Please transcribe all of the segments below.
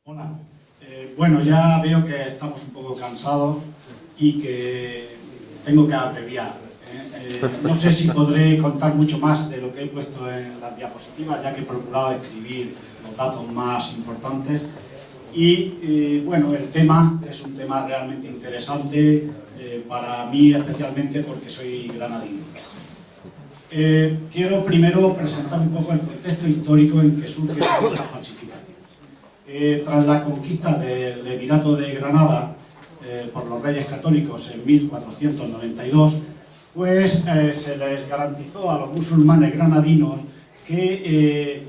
Hola. Bueno, ya veo que estamos un poco cansados y que tengo que abreviar. No sé si podré contar mucho más de lo que he puesto en las diapositivas, ya que he procurado escribir los datos más importantes. Y bueno, el tema es un tema realmente interesante para mí, especialmente porque soy granadino. Quiero primero presentar un poco el contexto histórico en que surge esta falsificación. Tras la conquista del Emirato de Granada por los Reyes Católicos en 1492, pues se les garantizó a los musulmanes granadinos que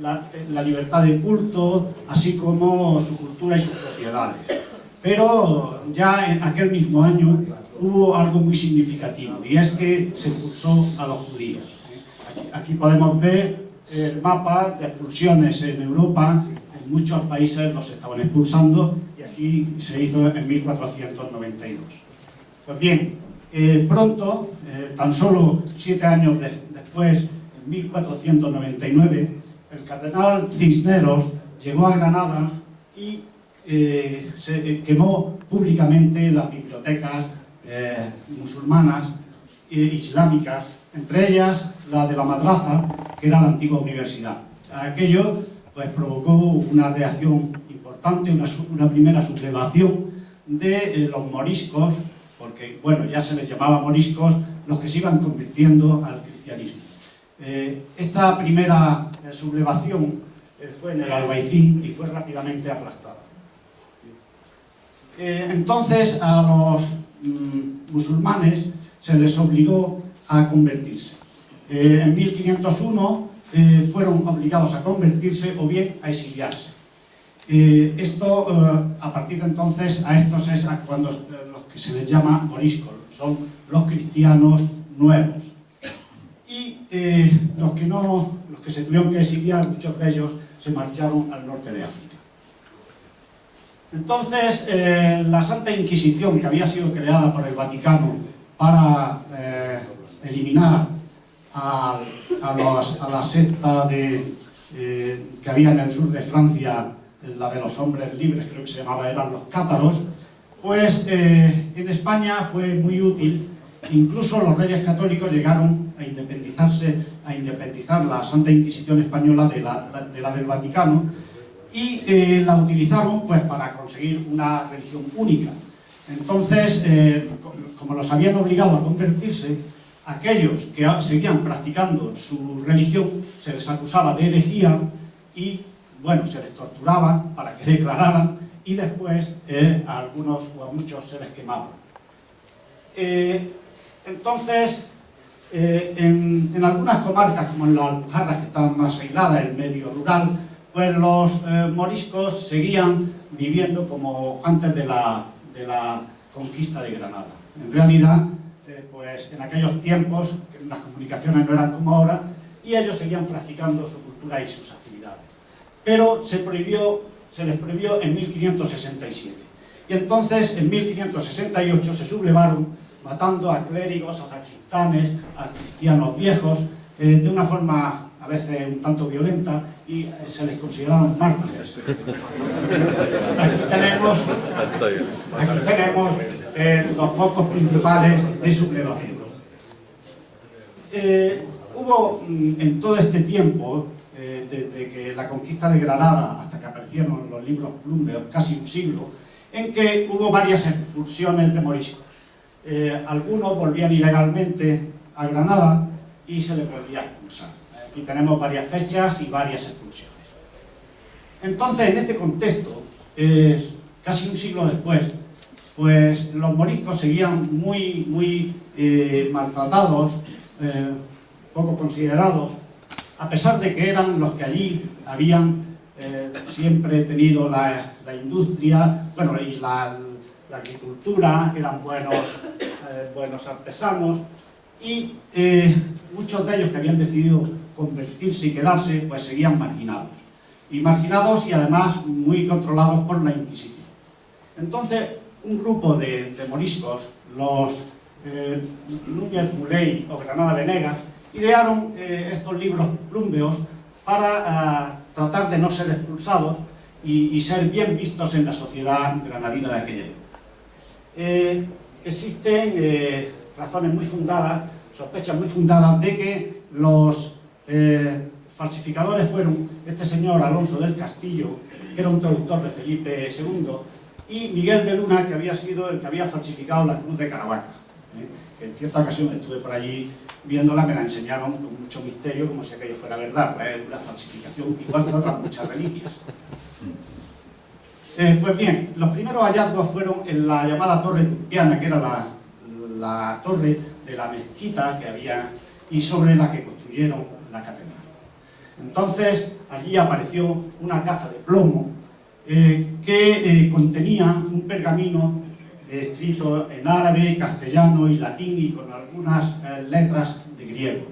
la libertad de culto, así como su cultura y sus propiedades. Pero ya en aquel mismo año hubo algo muy significativo, y es que se expulsó a los judíos. Aquí podemos ver el mapa de expulsiones en Europa. En muchos países los estaban expulsando, y aquí se hizo en 1492. Pues bien, pronto, tan solo 7 años después, en 1499, el cardenal Cisneros llegó a Granada y se quemó públicamente las bibliotecas musulmanas islámicas, entre ellas la de la Madraza, que era la antigua universidad. Aquello pues provocó una reacción importante, una primera sublevación de los moriscos, porque bueno, ya se les llamaba moriscos los que se iban convirtiendo al cristianismo. Esta primera sublevación fue en el Albaicín y fue rápidamente aplastada. Entonces a los musulmanes se les obligó a convertirse. En 1501 fueron obligados a convertirse o bien a exiliarse. A partir de entonces, a estos es cuando los que se les llama moriscos, son los cristianos nuevos. Y los que se tuvieron que exiliar, muchos de ellos se marcharon al norte de África. Entonces, la Santa Inquisición, que había sido creada por el Vaticano para eliminar a la secta que había en el sur de Francia, la de los hombres libres, creo que se llamaba, eran los cátaros, pues en España fue muy útil. Incluso los Reyes Católicos llegaron a independizar la Santa Inquisición española de la del Vaticano, y la utilizaron pues para conseguir una religión única. Entonces, como los habían obligado a convertirse, aquellos que seguían practicando su religión se les acusaba de herejía y, bueno, se les torturaba para que declararan, y después a algunos o a muchos se les quemaba. Entonces, en algunas comarcas, como en la Alpujarra, que estaban más aisladas, el medio rural, pues los moriscos seguían viviendo como antes de la conquista de Granada. En realidad, pues en aquellos tiempos las comunicaciones no eran como ahora, y ellos seguían practicando su cultura y sus actividades. Pero se les prohibió en 1567. Y entonces, en 1568, se sublevaron, matando a clérigos, a sacristanes, a cristianos viejos, de una forma a veces un tanto violenta, y se les consideraron mártires. Aquí tenemos los focos principales de sublevación. Hubo en todo este tiempo, desde que la conquista de Granada hasta que aparecieron los libros plúmbeos, casi un siglo, en que hubo varias expulsiones de moriscos. Algunos volvían ilegalmente a Granada y se les volvía a expulsar. Aquí tenemos varias fechas y varias expulsiones. Entonces, en este contexto, casi un siglo después, pues los moriscos seguían muy maltratados, poco considerados, a pesar de que eran los que allí habían siempre tenido la industria, bueno, y la agricultura, eran buenos artesanos, y muchos de ellos que habían decidido convertirse y quedarse, pues seguían marginados. Y además muy controlados por la Inquisición. Entonces, un grupo de moriscos, los Núñez Muley o Granada Venegas, idearon estos libros plúmbeos para tratar de no ser expulsados y ser bien vistos en la sociedad granadina de aquella época. Existen razones muy fundadas, sospechas muy fundadas de que los falsificadores fueron este señor Alonso del Castillo, que era un traductor de Felipe II, y Miguel de Luna, que había sido el que había falsificado la cruz de Caravaca. En cierta ocasión estuve por allí viéndola, me la enseñaron con mucho misterio, como si aquello fuera verdad, una falsificación igual que otras muchas reliquias. Pues bien, los primeros hallazgos fueron en la llamada Torre Turpiana, que era la torre de la mezquita que había y sobre la que construyeron la catedral. Entonces, allí apareció una caja de plomo que contenía un pergamino escrito en árabe, castellano y latín y con algunas letras de griego.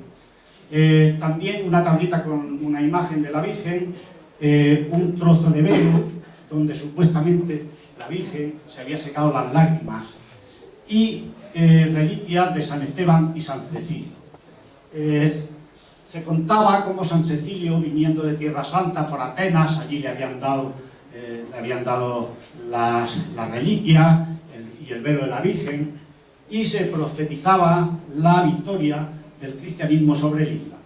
También una tablita con una imagen de la Virgen, un trozo de velo donde supuestamente la Virgen se había secado las lágrimas y reliquias de San Esteban y San Cecilio. Se contaba cómo San Cecilio, viniendo de Tierra Santa por Atenas, allí le habían dado las reliquias y el velo de la Virgen, y se profetizaba la victoria del cristianismo sobre el Islam.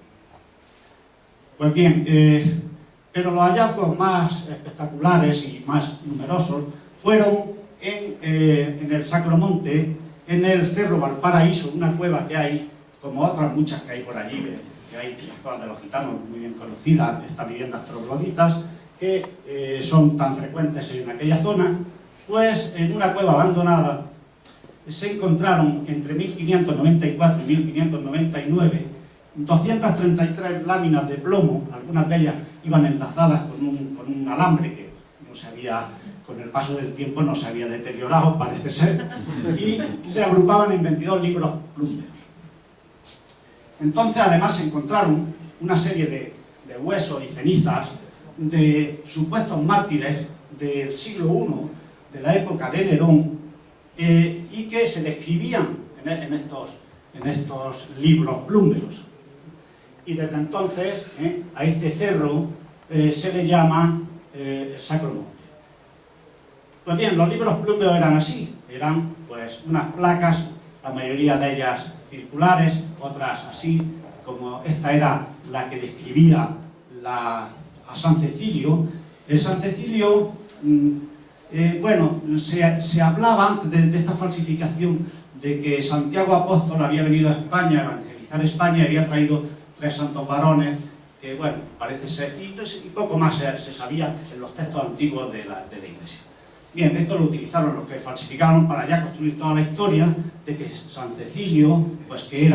Pues bien, pero los hallazgos más espectaculares y más numerosos fueron en el Sacromonte, en el Cerro Valparaíso, una cueva que hay, como otras muchas que hay por allí, que hay las cuevas de los gitanos muy bien conocidas, estas viviendas trogloditas, que son tan frecuentes en aquella zona. Pues en una cueva abandonada se encontraron entre 1594 y 1599 233 láminas de plomo, algunas de ellas iban enlazadas con un alambre que no se había, con el paso del tiempo no se había deteriorado, parece ser, y se agrupaban en 22 libros plúmbeos. Entonces además se encontraron una serie de huesos y cenizas de supuestos mártires del siglo I, de la época de Nerón, y que se describían en estos libros plúmbeos. Y desde entonces a este cerro se le llama Sacromonte. Pues bien, los libros plúmbeos eran así, eran pues unas placas, la mayoría de ellas circulares, otras así, como esta era la que describía a San Cecilio. San Cecilio, bueno, se hablaba antes de esta falsificación de que Santiago Apóstol había venido a España a evangelizar España y había traído 3 santos varones, que bueno, parece ser, y poco más se sabía en los textos antiguos de la Iglesia. Bien, esto lo utilizaron los que falsificaron para ya construir toda la historia de que San Cecilio, pues que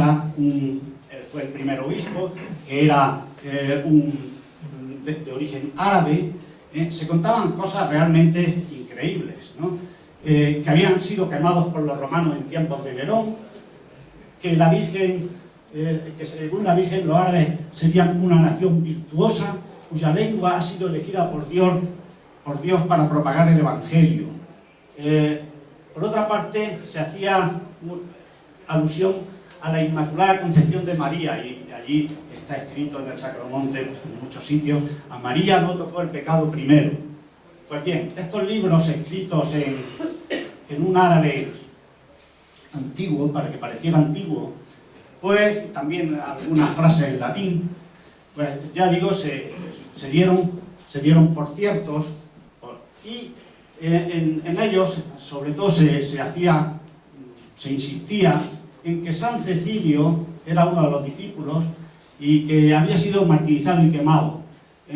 fue el primer obispo, que era de origen árabe. Se contaban cosas realmente increíbles, ¿no? Que habían sido quemados por los romanos en tiempos de Nerón, que la Virgen, que según la Virgen los árabes serían una nación virtuosa, cuya lengua ha sido elegida por Dios para propagar el Evangelio. Por otra parte, se hacía alusión a la Inmaculada Concepción de María, y allí está escrito en el Sacromonte, en muchos sitios, a María no tocó el pecado primero. Pues bien, estos libros escritos en un árabe antiguo, para que pareciera antiguo, pues también algunas frases en latín, pues ya digo, se dieron por ciertos, y en ellos sobre todo se insistía en que San Cecilio era uno de los discípulos y que había sido martirizado y quemado,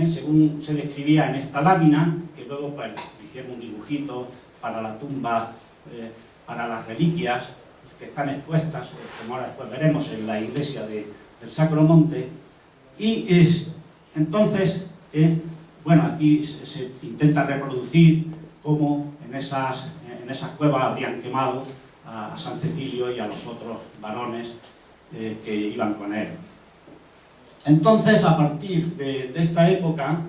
según se describía en esta lámina, que luego pues, hicieron un dibujito para la tumba, para las reliquias que están expuestas, como ahora después veremos, en la iglesia del Sacromonte. Y entonces, bueno, aquí se intenta reproducir cómo en esas cuevas habrían quemado a San Cecilio y a los otros varones que iban con él. Entonces, a partir de esta época,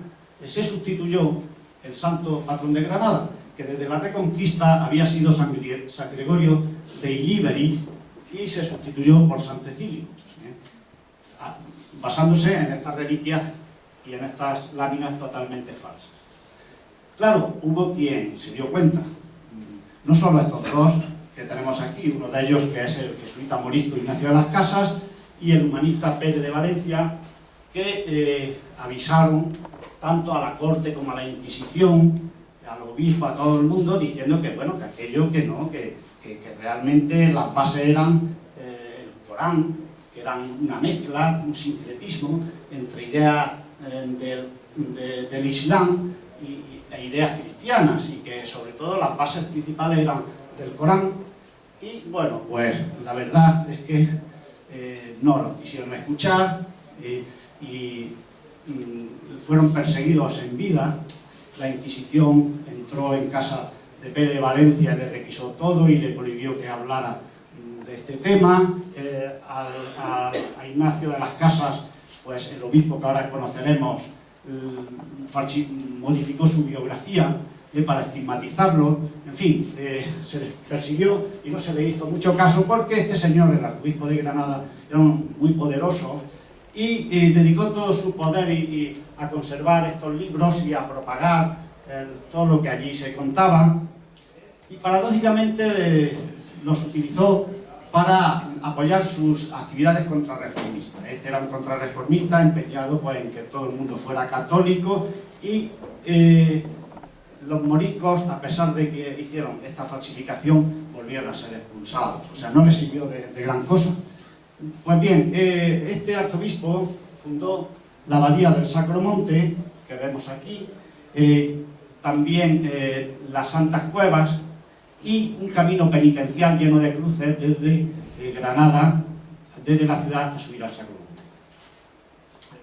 se sustituyó el santo patrón de Granada, que desde la Reconquista había sido San Gregorio de Ilíberi, y se sustituyó por San Cecilio, basándose en estas reliquias y en estas láminas totalmente falsas. Claro, hubo quien se dio cuenta, no solo estos dos que tenemos aquí, uno de ellos que es el jesuita morisco Ignacio de las Casas y el humanista Pérez de Valencia, que avisaron tanto a la corte como a la Inquisición, al obispo, a todo el mundo, diciendo que, bueno, que aquello que no, que realmente las bases eran el Corán, que eran una mezcla, un sincretismo entre ideas del Islam e ideas cristianas, y que sobre todo las bases principales eran del Corán. Y bueno, pues la verdad es que no lo quisieron escuchar y fueron perseguidos en vida. La Inquisición entró en casa de Pérez de Valencia, le requisó todo y le prohibió que hablara de este tema. A Ignacio de las Casas, pues el obispo que ahora conoceremos, modificó su biografía para estigmatizarlo. En fin, se les persiguió y no se le hizo mucho caso, porque este señor, el arzobispo de Granada, era muy poderoso y dedicó todo su poder a conservar estos libros y a propagar todo lo que allí se contaba, y paradójicamente los utilizó para apoyar sus actividades contrarreformistas. Este era un contrarreformista empeñado, pues, en que todo el mundo fuera católico, y los moriscos, a pesar de que hicieron esta falsificación, volvieron a ser expulsados. O sea, no les sirvió de gran cosa. Pues bien, este arzobispo fundó la abadía del Sacro Monte, que vemos aquí, también las Santas Cuevas, y un camino penitencial lleno de cruces desde Granada, desde la ciudad, hasta subir al Sacro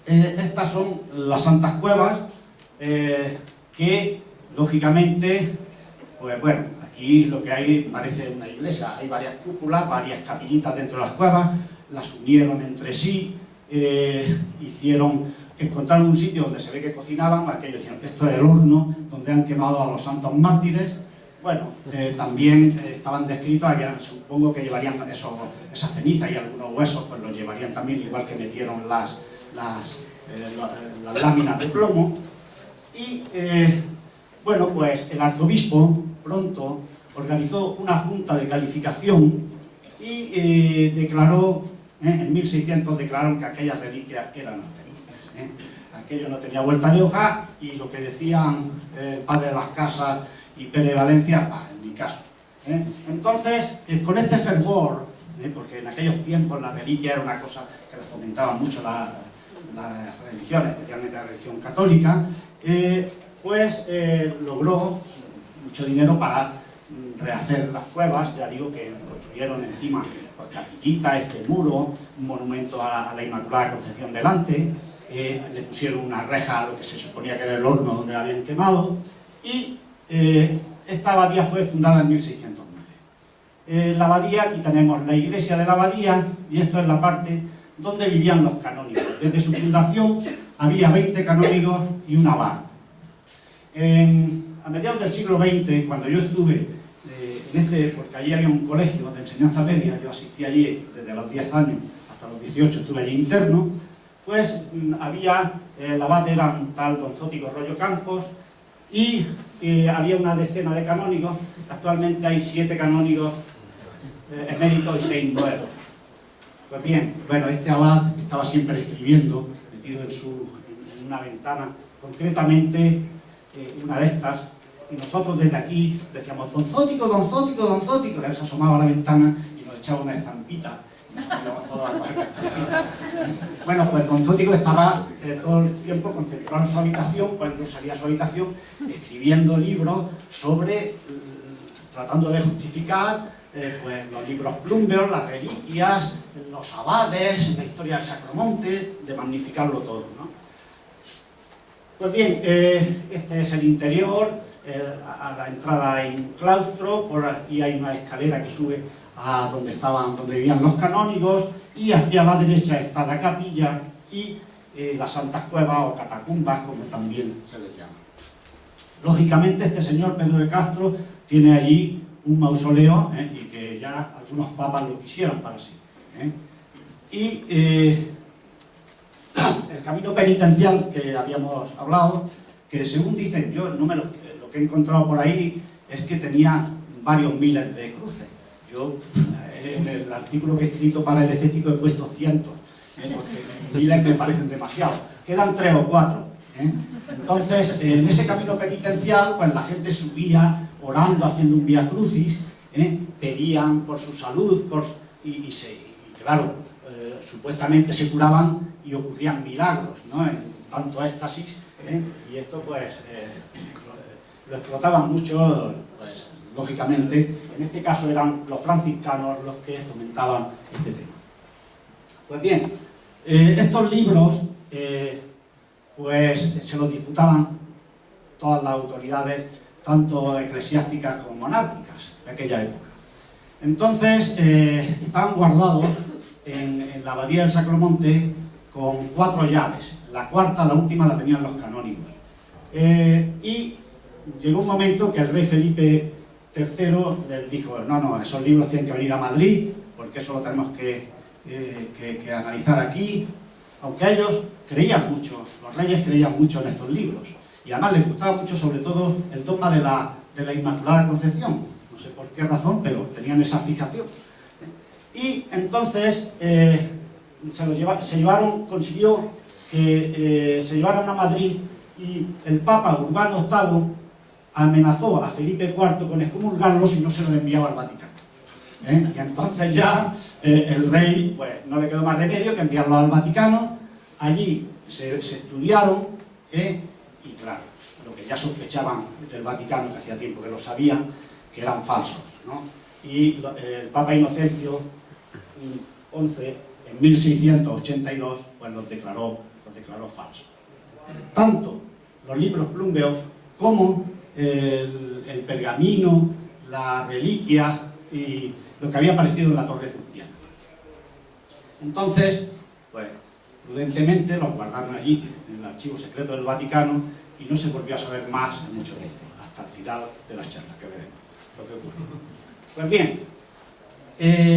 Monte. Estas son las Santas Cuevas, que lógicamente, pues bueno, aquí lo que hay parece una iglesia. Hay varias cúpulas, varias capillitas dentro de las cuevas, las unieron entre sí, encontraron un sitio donde se ve que cocinaban. Aquellos dijeron, esto es el horno donde han quemado a los santos mártires. Bueno, también estaban descritos, supongo que llevarían esas cenizas y algunos huesos, pues los llevarían también, igual que metieron las láminas de plomo. Y bueno, pues el arzobispo pronto organizó una junta de calificación y declaró, en 1600 declararon que aquellas reliquias eran auténticas. Aquello no tenía vuelta de hoja, y lo que decían el padre de las Casas y Pérez de Valencia, en mi caso. Entonces, con este fervor, porque en aquellos tiempos la reliquia era una cosa que le fomentaba mucho la religión, especialmente la religión católica, pues logró mucho dinero para rehacer las cuevas. Ya digo que construyeron encima, pues, capillita, este muro, un monumento a la Inmaculada Concepción delante, le pusieron una reja a lo que se suponía que era el horno donde la habían quemado, y esta abadía fue fundada en 1609. La abadía, aquí tenemos la iglesia de la abadía, y esto es la parte donde vivían los canónigos. Desde su fundación había 20 canónigos y un abad. A mediados del siglo XX, cuando yo estuve porque allí había un colegio de enseñanza media, yo asistí allí desde los 10 años hasta los 18, estuve allí interno, pues había, el abad era un tal don Zótico Rollo Campos, y había una decena de canónigos. Actualmente hay 7 canónigos eméritos y 6 nuevos. Pues bien, bueno, este abad estaba siempre escribiendo, metido en una ventana, concretamente una de estas, y nosotros desde aquí decíamos, don Zótico, don Zótico, don Zótico, y él se asomaba a la ventana y nos echaba una estampita, y nos íbamos todos a coger la estampita. Bueno, pues don Zótico estaba todo el tiempo concentrado en su habitación, cuando salía a su habitación, escribiendo libros sobre, tratando de justificar pues los libros Plumbeos, las reliquias, los abades, la historia del Sacromonte, de magnificarlo todo, ¿no? Pues bien, este es el interior. A la entrada hay un claustro, por aquí hay una escalera que sube a donde vivían los canónigos, y aquí a la derecha está la capilla y las santas cuevas o catacumbas, como también se les llama. Lógicamente, este señor Pedro de Castro tiene allí un mausoleo, y que ya algunos papas lo quisieran para sí. Y el camino penitencial que habíamos hablado, que según dicen, yo no me lo que he encontrado por ahí es que tenía varios miles de cruces. Yo en el artículo que he escrito para el escéptico he puesto cientos, porque miles me parecen demasiado. Quedan 3 o 4. Entonces, en ese camino penitencial, pues la gente subía orando, haciendo un vía crucis, pedían por su salud, y claro, supuestamente se curaban y ocurrían milagros, ¿no? En tanto éxtasis, y esto pues lo explotaban mucho, pues lógicamente, en este caso eran los franciscanos los que fomentaban este tema. Pues bien, estos libros pues se los disputaban todas las autoridades, tanto eclesiásticas como monárquicas de aquella época. Entonces, estaban guardados en la abadía del Sacromonte con 4 llaves. La cuarta, la última, la tenían los canónigos. Y llegó un momento que el rey Felipe III les dijo: no, esos libros tienen que venir a Madrid, porque eso lo tenemos que analizar aquí. Aunque ellos creían mucho, los reyes creían mucho en estos libros, y además les gustaba mucho, sobre todo, el dogma de la Inmaculada Concepción. No sé por qué razón, pero tenían esa fijación. Y entonces consiguió que se llevaran a Madrid, y el Papa Urbano VIII amenazó a Felipe IV con excomulgarlo si no se lo enviaba al Vaticano. Y entonces ya el rey, pues no le quedó más remedio que enviarlo al Vaticano. Allí se estudiaron, y claro, lo que ya sospechaban del Vaticano, que hacía tiempo que lo sabían, que eran falsos, ¿no? Y el Papa Inocencio XI, en 1682, pues los declaró falsos. Tanto los libros plumbeos como el pergamino, la reliquia y lo que había aparecido en la Torre Turciana. Entonces, pues prudentemente los guardaron allí, en el archivo secreto del Vaticano, y no se volvió a saber más en mucho tiempo, hasta el final de las charlas, que veremos lo que ocurrió. Pues bien,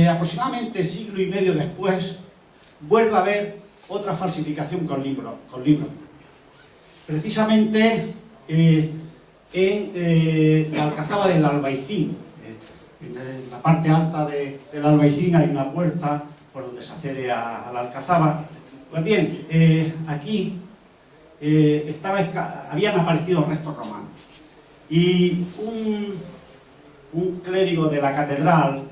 aproximadamente siglo y medio después, vuelve a haber otra falsificación con libros. Precisamente en la Alcazaba del Albaicín. En la parte alta del Albaicín hay una puerta por donde se accede a la Alcazaba. Pues bien, aquí habían aparecido restos romanos, y un clérigo de la catedral,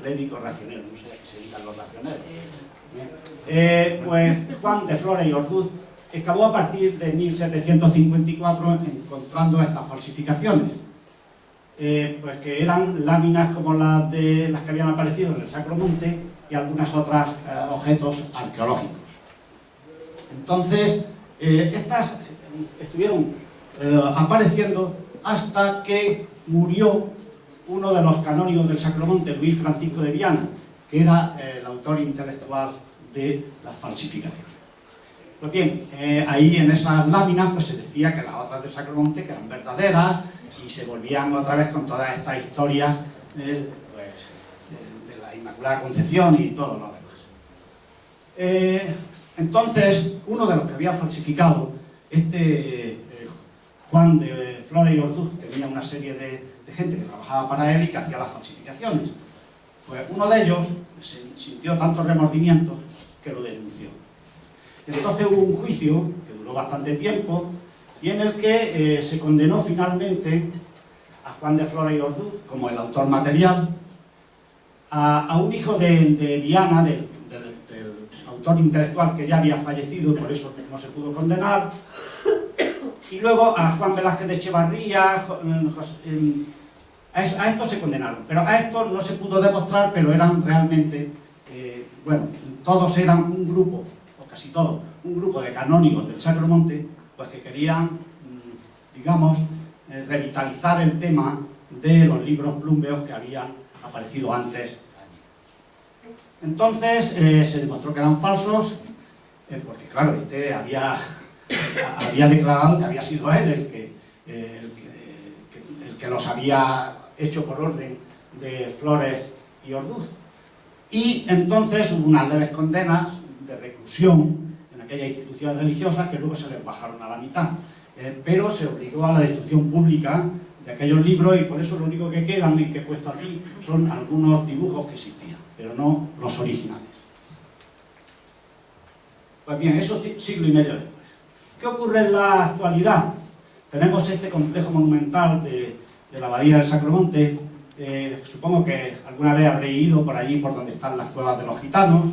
clérigo racionero, no sé a qué se dedican los racioneros, pues Juan de Flores y Orduz excavó a partir de 1754 encontrando estas falsificaciones, pues que eran láminas como las que habían aparecido en el Sacromonte y algunas otras objetos arqueológicos. Entonces, estas estuvieron apareciendo hasta que murió uno de los canónigos del Sacromonte, Luis Francisco de Viana, que era el autor intelectual de las falsificaciones. Pues bien, ahí en esas láminas pues se decía que las otras del Sacromonte que eran verdaderas, y se volvían otra vez con todas estas historias de la Inmaculada Concepción y todo lo demás. Entonces, uno de los que había falsificado, Juan de Flores y Orduz, tenía una serie de gente que trabajaba para él y que hacía las falsificaciones. Pues uno de ellos sintió tantos remordimientos que lo denunció. Entonces hubo un juicio que duró bastante tiempo, y en el que se condenó finalmente a Juan de Flores y Orduz como el autor material, a un hijo de Viana, del autor intelectual, que ya había fallecido, por eso no se pudo condenar, y luego a Juan Velázquez de Echevarría. A estos se condenaron, pero a estos no se pudo demostrar, pero eran realmente, bueno, todos eran un grupo, o casi todos, un grupo de canónigos del Sacromonte, pues que querían, digamos, revitalizar el tema de los libros plumbeos que habían aparecido antes allí. Entonces se demostró que eran falsos, porque claro, había declarado que había sido él el que los había hecho por orden de Flores y Orduz. Y entonces hubo unas leves condenas de reclusión en aquellas instituciones religiosas que luego se les bajaron a la mitad. Pero se obligó a la destrucción pública de aquellos libros y por eso lo único que quedan y que he puesto aquí son algunos dibujos que existían, pero no los originales. Pues bien, eso siglo y medio después. ¿Qué ocurre en la actualidad? Tenemos este complejo monumental de la Abadía del Sacromonte. Supongo que alguna vez habréis ido por allí, por donde están las cuevas de los gitanos,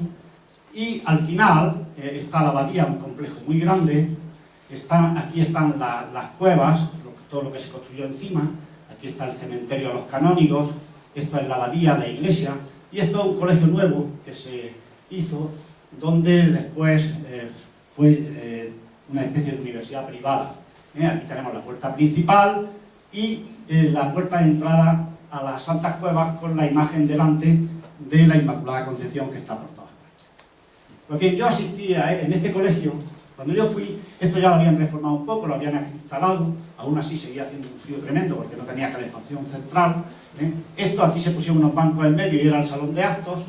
y al final está la abadía, un complejo muy grande. Aquí están las cuevas, todo lo que se construyó encima. Aquí está el cementerio de los canónigos, esto es la abadía, la iglesia, y esto es un colegio nuevo que se hizo, donde después fue una especie de universidad privada. Aquí tenemos la puerta principal y la puerta de entrada a las Santas Cuevas con la imagen delante de la Inmaculada Concepción que está por todas partes. Pues bien, yo asistí en este colegio, cuando yo fui, esto ya lo habían reformado un poco, lo habían instalado, aún así seguía haciendo un frío tremendo porque no tenía calefacción central. Esto, aquí se pusieron unos bancos en medio y era el salón de actos,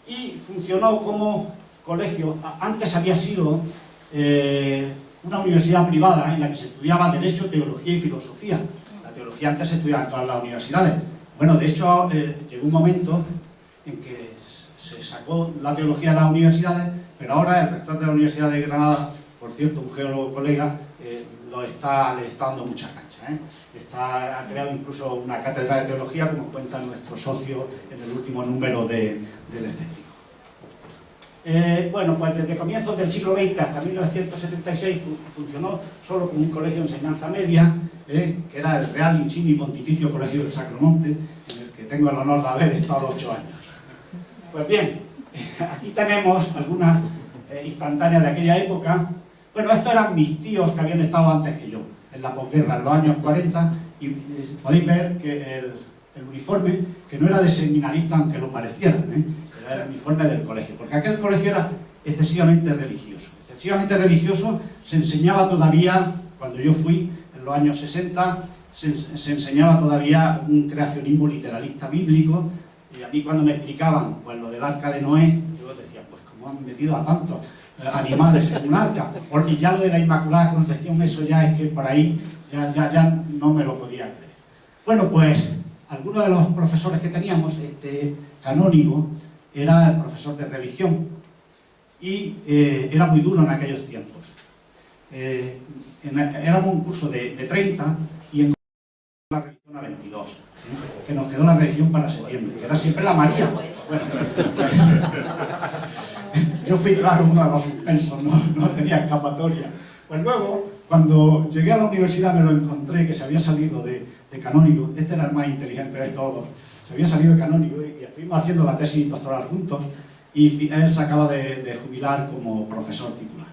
y funcionó como colegio. Antes había sido una universidad privada en la que se estudiaba Derecho, Teología y Filosofía. La teología antes se estudiaba en todas las universidades. Bueno, de hecho, llegó un momento en que se sacó la teología de las universidades, pero ahora el rector de la Universidad de Granada, por cierto, un geólogo colega, le está dando mucha cancha. Ha creado incluso una cátedra de teología, como cuenta nuestro socio en el último número del Escéptico. Bueno, pues desde comienzos del siglo XX hasta 1976 funcionó solo como un colegio de enseñanza media, que era el Real Insigne y Pontificio Colegio del Sacromonte, en el que tengo el honor de haber estado 8 años. Pues bien, aquí tenemos algunas instantáneas de aquella época. Bueno, estos eran mis tíos que habían estado antes que yo, en la posguerra, en los años 40, y podéis ver que el uniforme, que no era de seminarista aunque lo pareciera, era el uniforme del colegio, porque aquel colegio era excesivamente religioso. Excesivamente religioso, se enseñaba todavía, cuando yo fui, en los años 60, se enseñaba todavía un creacionismo literalista bíblico, y a mí cuando me explicaban pues, lo del arca de Noé, yo decía, pues ¿cómo han metido a tantos animales en un arca? Porque ya lo de la Inmaculada Concepción, eso ya es que por ahí ya no me lo podía creer. Bueno, pues algunos de los profesores que teníamos, este canónigo, era el profesor de religión y era muy duro en aquellos tiempos. Éramos un curso de 30 y en la religión a 22, que nos quedó la religión para septiembre, que era siempre la María. Bueno, yo fui, claro, uno de los suspensos, no tenía escapatoria. Pues luego, cuando llegué a la universidad me lo encontré, que se había salido de canónigo. Este era el más inteligente de todos. Se había salido de canónigo y estuvimos haciendo la tesis doctoral juntos, y él se acaba de jubilar como profesor titular.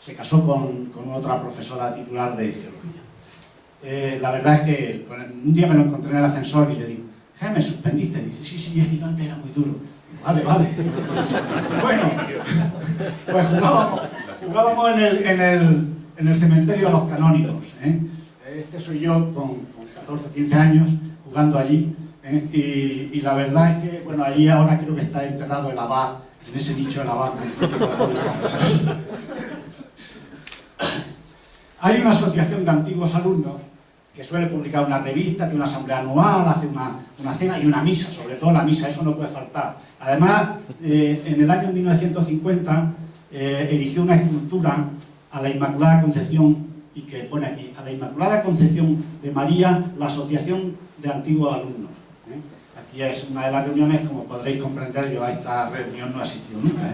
Se casó con otra profesora titular de geología. La verdad es que un día me lo encontré en el ascensor y le digo, ¿me suspendiste? Dice, sí, es que antes era muy duro. Vale. Bueno, pues jugábamos en el cementerio de los canónigos. Este soy yo con 14 o 15 años jugando allí. Y la verdad es que, bueno, allí ahora creo que está enterrado el abad, en ese nicho del abad. Hay una asociación de antiguos alumnos que suele publicar una revista, tiene una asamblea anual, hace una cena y una misa, sobre todo la misa, eso no puede faltar. Además, en el año 1950 erigió una escultura a la Inmaculada Concepción, y que pone aquí, a la Inmaculada Concepción de María, la Asociación de Antiguos Alumnos. Aquí es una de las reuniones, como podréis comprender, yo a esta reunión no he asistido nunca.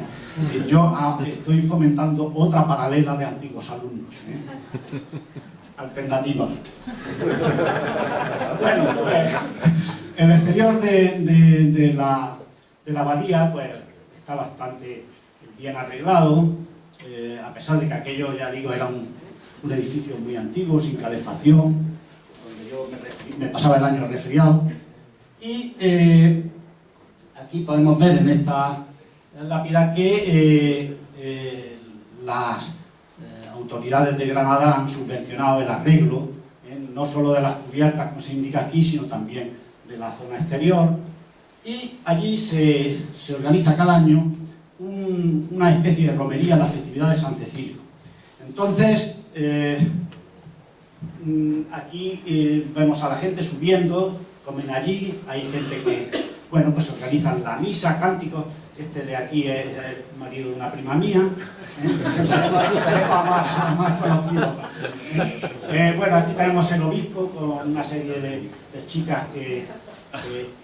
Yo estoy fomentando otra paralela de antiguos alumnos. Alternativa. Bueno, pues, el exterior de la abadía pues, está bastante bien arreglado, a pesar de que aquello, ya digo, era un edificio muy antiguo, sin calefacción, donde yo me pasaba el año resfriado. Y aquí podemos ver en esta lápida que las autoridades de Granada han subvencionado el arreglo, no solo de las cubiertas, como se indica aquí, sino también de la zona exterior. Y allí se organiza cada año una especie de romería, la festividad Natividad de San Cecilio. Entonces, aquí vemos a la gente subiendo, comen allí, hay gente que, bueno, pues organizan la misa, cánticos. Este de aquí es el marido de una prima mía, más conocido. Bueno, aquí tenemos el obispo con una serie de chicas que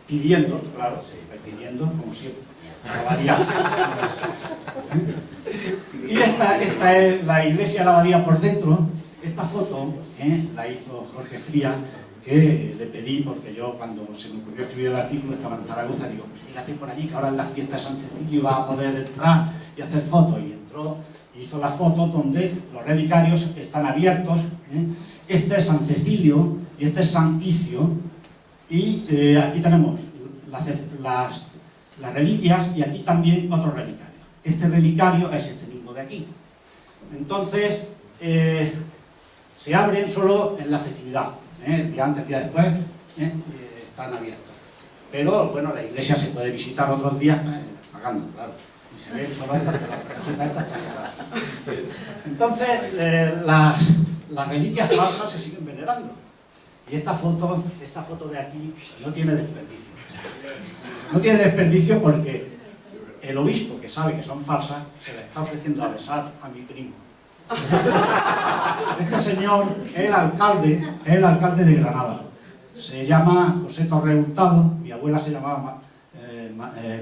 pidiendo, claro, pidiendo, como siempre, la abadía. Y esta es la iglesia de la abadía por dentro. Esta foto la hizo Jorge Frías, que le pedí, porque yo cuando se me ocurrió escribir el artículo estaba en Zaragoza, digo, fíjate por allí que ahora en la fiesta de San Cecilio va a poder entrar y hacer fotos, y entró y hizo las fotos donde los relicarios están abiertos. Este es San Cecilio y este es San Icio, y aquí tenemos las reliquias, y aquí también otros relicarios. Este relicario es este mismo de aquí. Entonces se abren solo en la festividad. Día antes, día después, están abiertos. Pero, bueno, la iglesia se puede visitar otros días pagando, claro. Y se ven solo estas. Entonces, las reliquias falsas se siguen venerando. Y esta foto de aquí no tiene desperdicio. No tiene desperdicio porque el obispo, que sabe que son falsas, se le está ofreciendo a besar a mi primo. Este señor es el alcalde de Granada. Se llama José Torres Hurtado. Mi abuela se llamaba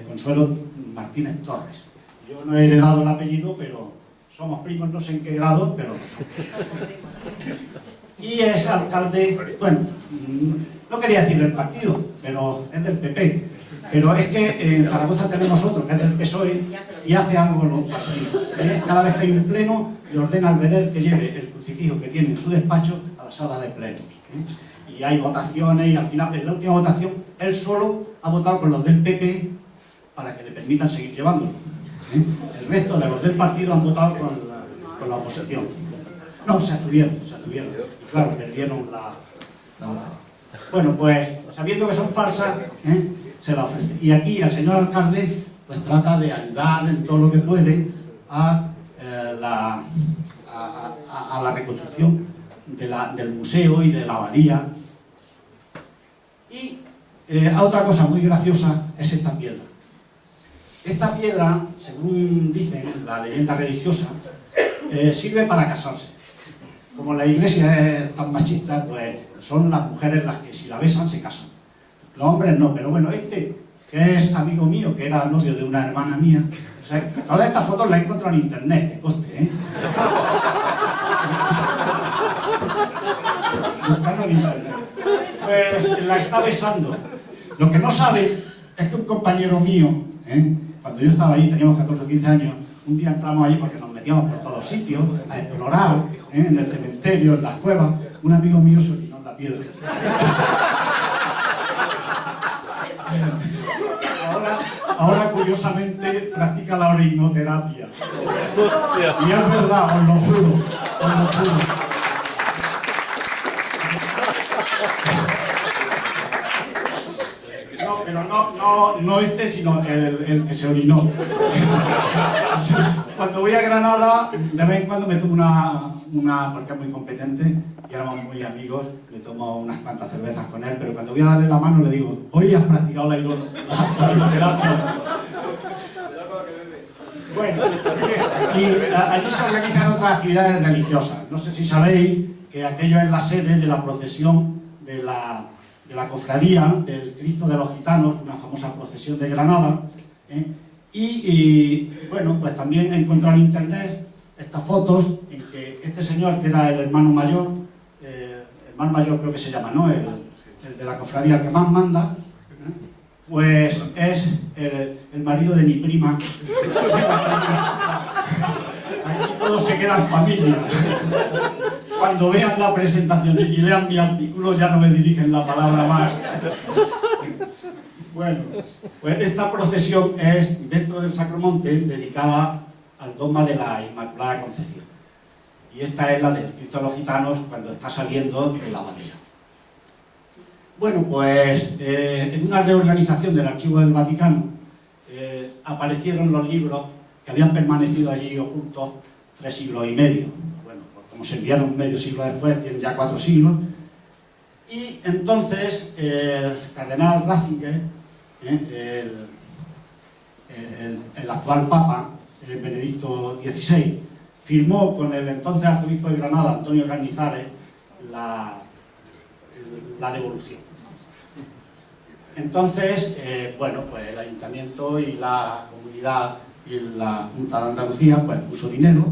Consuelo Martínez Torres. Yo no he heredado el apellido, pero somos primos, no sé en qué grado, pero y es alcalde, bueno, no quería decir del partido, pero es del PP. Pero es que en Zaragoza tenemos otro, que es del PSOE, y hace algo en los partidos. Cada vez que hay un pleno, le ordena al Beder que lleve el crucifijo que tiene en su despacho a la sala de plenos. Y hay votaciones, y al final, en la última votación, él solo ha votado con los del PP para que le permitan seguir llevándolo. El resto de los del partido han votado con la oposición. No, se abstuvieron. Y claro, perdieron la votación. Bueno, pues, sabiendo que son falsas, se la ofrece. Y aquí el señor alcalde pues trata de ayudar en todo lo que puede a la reconstrucción del museo y de la abadía. Y otra cosa muy graciosa es esta piedra. Esta piedra, según dicen la leyenda religiosa, sirve para casarse. Como la iglesia es tan machista, pues son las mujeres las que si la besan se casan. Los hombres no, pero bueno, este, que es amigo mío, que era novio de una hermana mía, o sea, todas estas fotos las he encontrado en internet, que coste, buscando en internet. Pues la está besando. Lo que no sabe es que un compañero mío, cuando yo estaba ahí, teníamos 14 o 15 años, un día entramos allí porque nos metíamos por todos sitios a explorar, en el cementerio, en las cuevas. Un amigo mío se orinó en la piedra. Ahora curiosamente practica la orinoterapia. Y es verdad, os lo juro. No, pero no este, sino el que se orinó. Cuando voy a Granada, de vez en cuando me tomo una porque es muy competente y éramos muy amigos, me tomo unas cuantas cervezas con él, pero cuando voy a darle la mano le digo, hoy has practicado la orinoterapia. Bueno, y allí se organizan otras actividades religiosas. No sé si sabéis que aquello es la sede de la procesión de la cofradía del Cristo de los Gitanos, una famosa procesión de Granada. Y bueno, pues también he encontrado en internet estas fotos en que este señor, que era el hermano mayor creo que se llama, ¿no? El de la cofradía, el que más manda, pues es el marido de mi prima. Aquí todo se queda en familia. Cuando vean la presentación y lean mi artículo ya no me dirigen la palabra más. Bueno, pues esta procesión es dentro del Sacromonte, dedicada al dogma de la Inmaculada Concepción. Y esta es la del Cristo de los Gitanos cuando está saliendo de la abadía. Bueno, pues en una reorganización del Archivo del Vaticano aparecieron los libros que habían permanecido allí ocultos 3 siglos y medio. Bueno, pues como se enviaron medio siglo después, tienen ya 4 siglos. Y entonces el cardenal Ratzinger, el actual Papa, Benedicto XVI, firmó con el entonces arzobispo de Granada, Antonio Cañizares, la devolución. Entonces, bueno, pues el ayuntamiento y la comunidad y la Junta de Andalucía pues puso dinero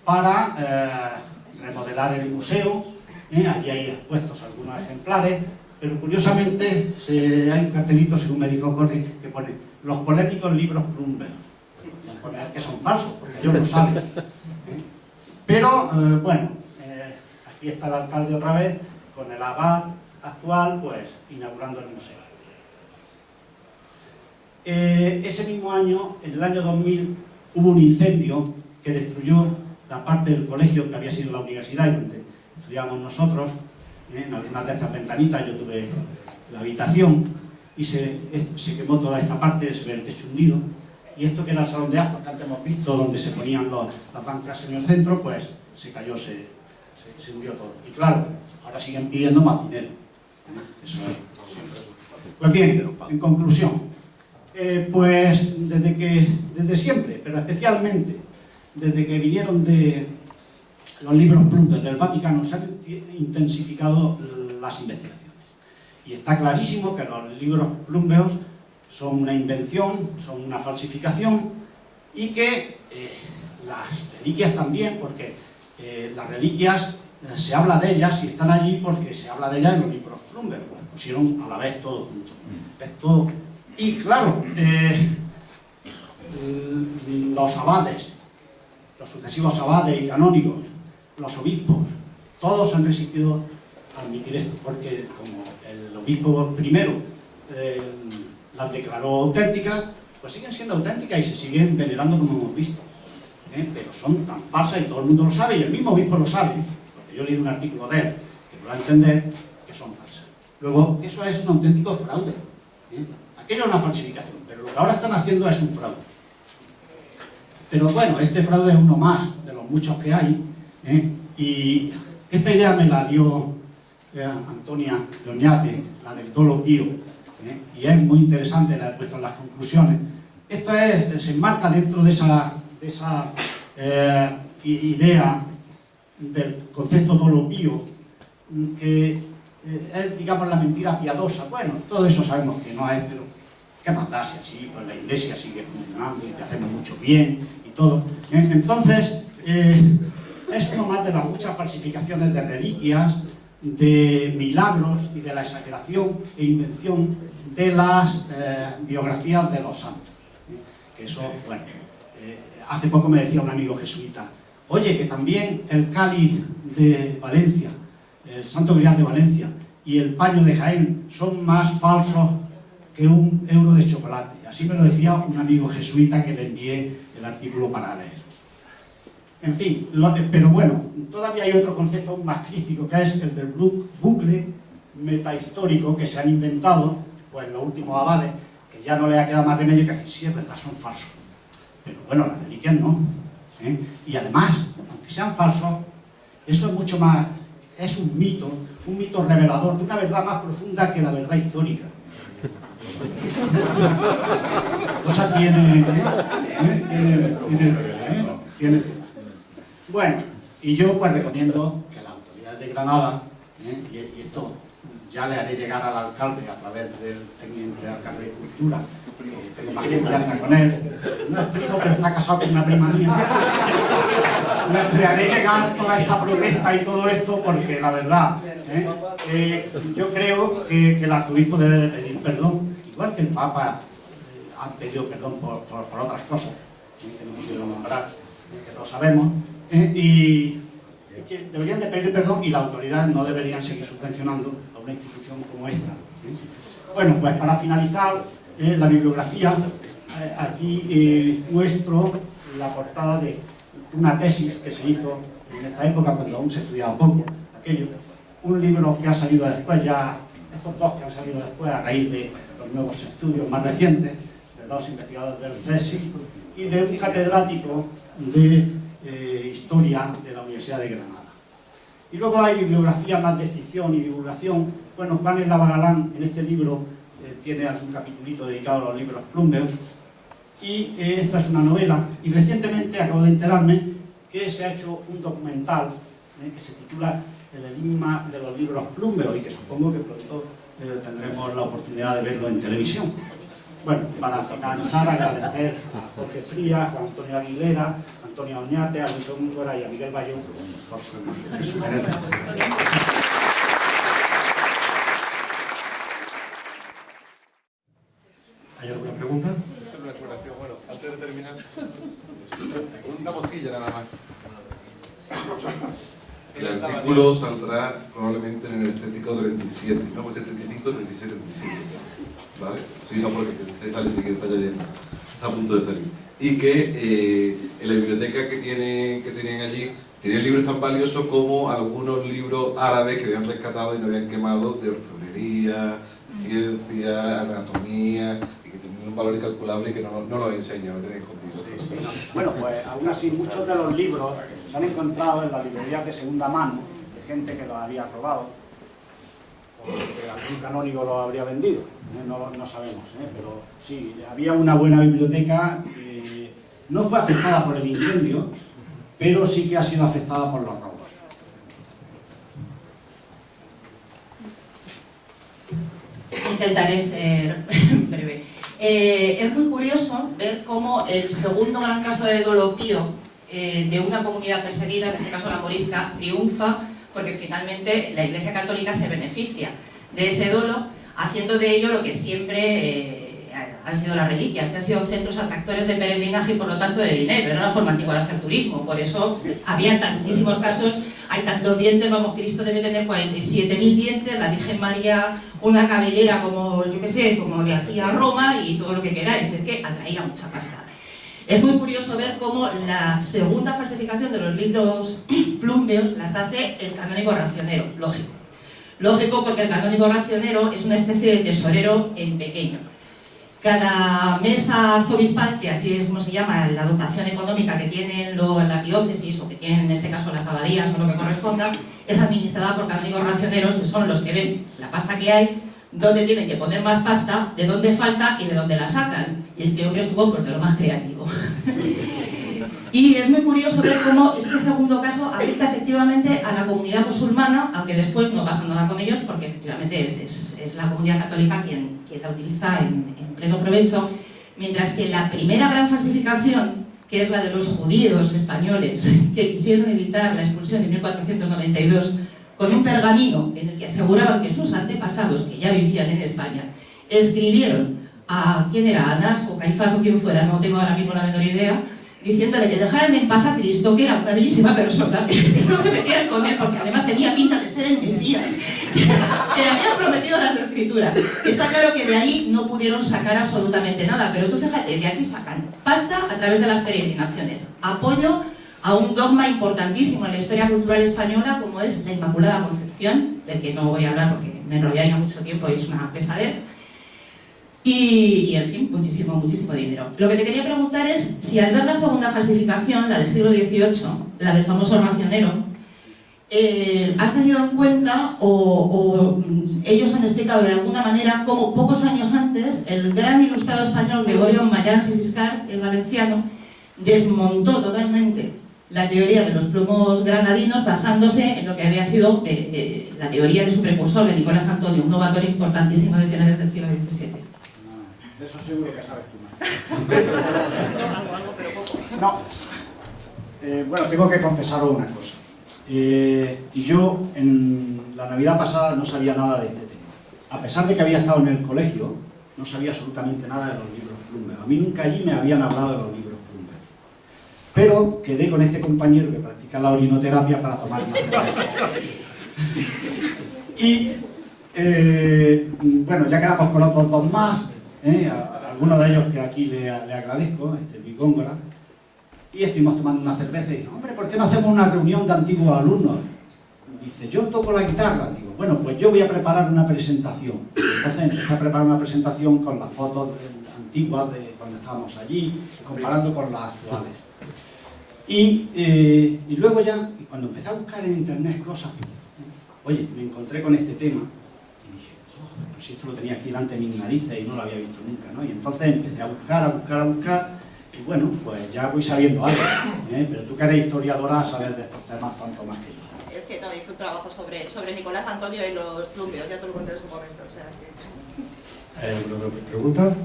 para remodelar el museo. Allí hay expuestos algunos ejemplares, pero curiosamente hay un cartelito, según me dijo Jorge, que pone los polémicos libros Bloomberg. Que son falsos, porque ellos lo saben. Pero, bueno, aquí está el alcalde otra vez, con el abad actual, pues, inaugurando el museo. Ese mismo año, en el año 2000, hubo un incendio que destruyó la parte del colegio que había sido la universidad y donde estudiábamos nosotros. En algunas de estas ventanitas yo tuve la habitación y se quemó toda esta parte, se ve el techo hundido. Y esto que era el salón de actos que antes hemos visto, donde se ponían las bancas en el centro, pues se cayó, se hundió todo. Y claro, ahora siguen pidiendo más dinero. Eso es. Pues bien, en conclusión, pues desde siempre, pero especialmente desde que vinieron de los libros Bloomberg del Vaticano, se han intensificado las investigaciones. Y está clarísimo que los libros Bloomberg son una invención, son una falsificación, y que las reliquias también, porque las reliquias se habla de ellas y están allí porque se habla de ellas en los libros Bloomberg, las pusieron a la vez todo junto. Es todo. Y claro, los abades, los sucesivos abades y canónigos, los obispos, todos han resistido a admitir esto, porque como el obispo primero las declaró auténticas, pues siguen siendo auténticas y se siguen venerando como hemos visto. Pero son tan falsas y todo el mundo lo sabe, y el mismo obispo lo sabe, porque yo leí un artículo de él que lo va a entender, que son falsas. Luego, eso es un auténtico fraude. Aquello es una falsificación, pero lo que ahora están haciendo es un fraude. Pero bueno, este fraude es uno más de los muchos que hay, y esta idea me la dio Antonia Doñate, la del dolo pío, y es muy interesante, la he puesto en las conclusiones. Esto se enmarca dentro de esa idea del concepto dolo pío, que es, digamos, la mentira piadosa. Bueno, todo eso sabemos que no es, pero ¿qué más da si así? Pues la iglesia sigue funcionando y te hacemos mucho bien y todo. Entonces, es uno más de las muchas falsificaciones de reliquias, de milagros y de la exageración e invención de las biografías de los santos. Que eso, bueno, hace poco me decía un amigo jesuita, oye, que también el cáliz de Valencia, el Santo Grial de Valencia y el paño de Jaén son más falsos que un euro de chocolate. Así me lo decía un amigo jesuita que le envié el artículo para leer. En fin, pero bueno, todavía hay otro concepto aún más crítico, que es el del bucle metahistórico que se han inventado, pues los últimos abades, que ya no les ha quedado más remedio que decir, sí, es verdad, son falsos. Pero bueno, las reliquias no. Y además, aunque sean falsos, eso es mucho más, es un mito revelador de una verdad más profunda que la verdad histórica. Cosa tiene. Bueno, y yo pues recomiendo que las autoridades de Granada, y esto ya le haré llegar al alcalde a través del teniente alcalde de Cultura, que tengo más confianza con él, no es primo, pero está casado con una prima mía, le haré llegar toda esta protesta y todo esto, porque la verdad, yo creo que el arzobispo debe de pedir perdón, igual que el Papa ha pedido perdón por otras cosas, que no quiero nombrar, que todos sabemos, y que deberían de pedir perdón, y las autoridades no deberían seguir subvencionando a una institución como esta. Bueno, pues para finalizar la bibliografía, aquí muestro la portada de una tesis que se hizo en esta época, cuando aún se estudiaba poco aquello, un libro que ha salido después, ya estos dos que han salido después a raíz de los nuevos estudios más recientes, de dos investigadores del CSIC y de un catedrático de historia de la Universidad de Granada. Y luego hay bibliografía más de ficción y divulgación. Bueno, Juan Eslava Galán en este libro tiene algún capitulito dedicado a los libros Plumbeos, y esta es una novela, y recientemente acabo de enterarme que se ha hecho un documental que se titula El enigma de los libros Plumbeos, y que supongo que pronto tendremos la oportunidad de verlo en televisión. Bueno, para finalizar, agradecer a Jorge Frías, a Juan Antonio Aguilera, a Antonio Oñate, a Luis Góngora y a Miguel Bayón por sus sugerencias. ¿Hay alguna pregunta? Bueno, antes de terminar, una mosquilla nada más. El artículo saldrá probablemente en el estético 37, no, pues 35, 37, 37. ¿Vale? Sí, no, porque 36 sale, sí que está ya lleno, está a punto de salir. Y que en la biblioteca que tenían allí, tenían libros tan valiosos como algunos libros árabes que habían rescatado y no habían quemado, de orfebrería, ciencia, anatomía, y que tenían un valor incalculable y que no lo enseñan, lo tienen escondido. Sí, sí. Bueno, pues aún así muchos de los libros se han encontrado en las librerías de segunda mano, de gente que los había robado, o que algún canónigo los habría vendido, no sabemos, pero sí, había una buena biblioteca que no fue afectada por el incendio, pero sí que ha sido afectada por los robos. Intentaré ser breve. Es muy curioso ver cómo el segundo gran caso de dolo pío de una comunidad perseguida, en este caso la morisca, triunfa porque finalmente la Iglesia Católica se beneficia de ese dolo, haciendo de ello lo que siempre han sido las reliquias, que han sido centros atractores de peregrinaje y por lo tanto de dinero. Era una forma antigua de hacer turismo, por eso había tantísimos casos, hay tantos dientes, vamos, Cristo debe tener 47.000 dientes, la Virgen María una cabellera como, yo qué sé, como de aquí a Roma y todo lo que queráis, es que atraía mucha pasta. Es muy curioso ver cómo la segunda falsificación de los libros Plumbeos las hace el canónigo racionero, lógico. Lógico porque el canónigo racionero es una especie de tesorero en pequeño. Cada mesa arzobispal, que así es como se llama la dotación económica que tienen las diócesis o que tienen en este caso las abadías o lo que corresponda, es administrada por canónigos racioneros, que son los que ven la pasta que hay, dónde tienen que poner más pasta, de dónde falta y de dónde la sacan. Y este hombre estuvo por de lo más creativo. Y es muy curioso ver cómo este segundo caso afecta efectivamente a la comunidad musulmana, aunque después no pasa nada con ellos porque efectivamente es la comunidad católica quien la utiliza en pleno provecho, mientras que la primera gran falsificación, que es la de los judíos españoles que quisieron evitar la expulsión de 1492 con un pergamino en el que aseguraban que sus antepasados, que ya vivían en España, escribieron a quién era, Anás o Caifás o quien fuera, no tengo ahora mismo la menor idea, diciéndole que dejaran en paz a Cristo, que era una bellísima persona, que no se metieran con él, porque además tenía pinta de ser el Mesías, que le habían prometido las Escrituras. Está claro que de ahí no pudieron sacar absolutamente nada, pero tú fíjate, de aquí sacan pasta a través de las peregrinaciones, apoyo a un dogma importantísimo en la historia cultural española, como es la Inmaculada Concepción, del que no voy a hablar porque me enrollaría mucho tiempo y es una pesadez. Y en fin, muchísimo dinero. Lo que te quería preguntar es si al ver la segunda falsificación, la del siglo XVIII, la del famoso racionero, ¿has tenido en cuenta o ellos han explicado de alguna manera cómo pocos años antes el gran ilustrado español Gregorio Mayans y Siscar, el valenciano, desmontó totalmente la teoría de los plumos granadinos basándose en lo que había sido la teoría de su precursor, de Nicolás Antonio, un novator importantísimo de finales del siglo XVII? De eso seguro que sabes tú más. No. Bueno, tengo que confesaros una cosa. Yo en la Navidad pasada no sabía nada de este tema. A pesar de que había estado en el colegio, no sabía absolutamente nada de los libros Plumbeos. A mí nunca allí me habían hablado de los libros Plumbeos. Pero quedé con este compañero que practica la orinoterapia para tomar una cerveza. Y bueno, ya quedamos con otros dos más. Algunos de ellos que aquí le agradezco, Luis Góngora, y estuvimos tomando una cerveza y dice, hombre, ¿por qué no hacemos una reunión de antiguos alumnos? Y dice, yo toco la guitarra. Digo, bueno, pues yo voy a preparar una presentación. Entonces empecé a preparar una presentación con las fotos antiguas de cuando estábamos allí, comparando con las actuales. Y luego ya, cuando empecé a buscar en internet cosas, oye, me encontré con este tema y dije, oh, pues si esto lo tenía aquí delante de mis narices y no lo había visto nunca, ¿no? Y entonces empecé a buscar, y bueno, pues ya voy sabiendo algo, pero tú que eres historiadora sabes de estos temas tanto más que yo. Es que también hice un trabajo sobre Nicolás Antonio y los plumbios, ya te lo conté en su momento, o sea que... ¿Alguna otra pregunta?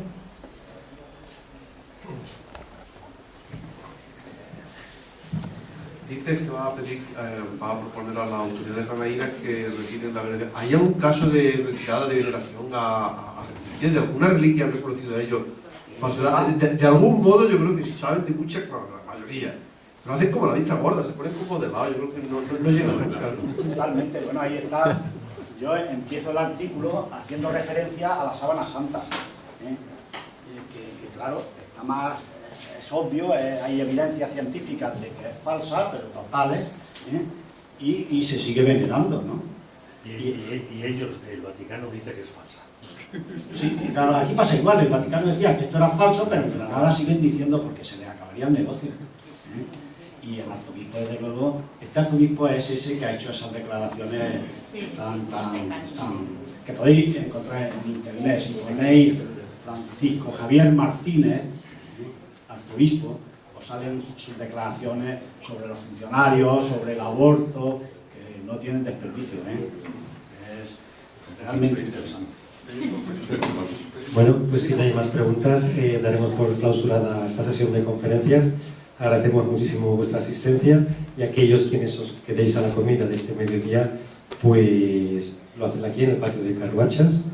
Dices que va a proponer a las autoridades granadinas que retiren la veneración. ¿Hay algún caso de retirada de veneración a reliquias, de alguna reliquia han reconocido a ellos? De algún modo yo creo que si saben de muchas, claro, la mayoría. Lo hacen como la vista gorda, se ponen como de lado, yo creo que no llegan a buscarlo. Totalmente, bueno, ahí está. Yo empiezo el artículo haciendo referencia a la sábana santa, que claro, está más... Es obvio, hay evidencias científicas de que es falsa, pero totales, y se sigue venerando, ¿no? Y ellos del Vaticano dicen que es falsa. Sí, claro, aquí pasa igual, el Vaticano decía que esto era falso, pero en Granada siguen diciendo porque se les acabaría el negocio. Y el arzobispo, desde luego, este arzobispo es ese que ha hecho esas declaraciones que podéis encontrar en internet. Si ponéis Francisco Javier Martínez, arzobispo, os salen sus declaraciones sobre los funcionarios, sobre el aborto, que no tienen desperdicio, Es realmente interesante. Bueno, pues si no hay más preguntas, daremos por clausurada esta sesión de conferencias. Agradecemos muchísimo vuestra asistencia y aquellos quienes os quedéis a la comida de este mediodía, pues lo hacen aquí en el patio de Carruachas,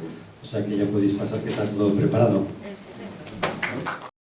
o sea que ya podéis pasar, que está todo preparado. Estupendo.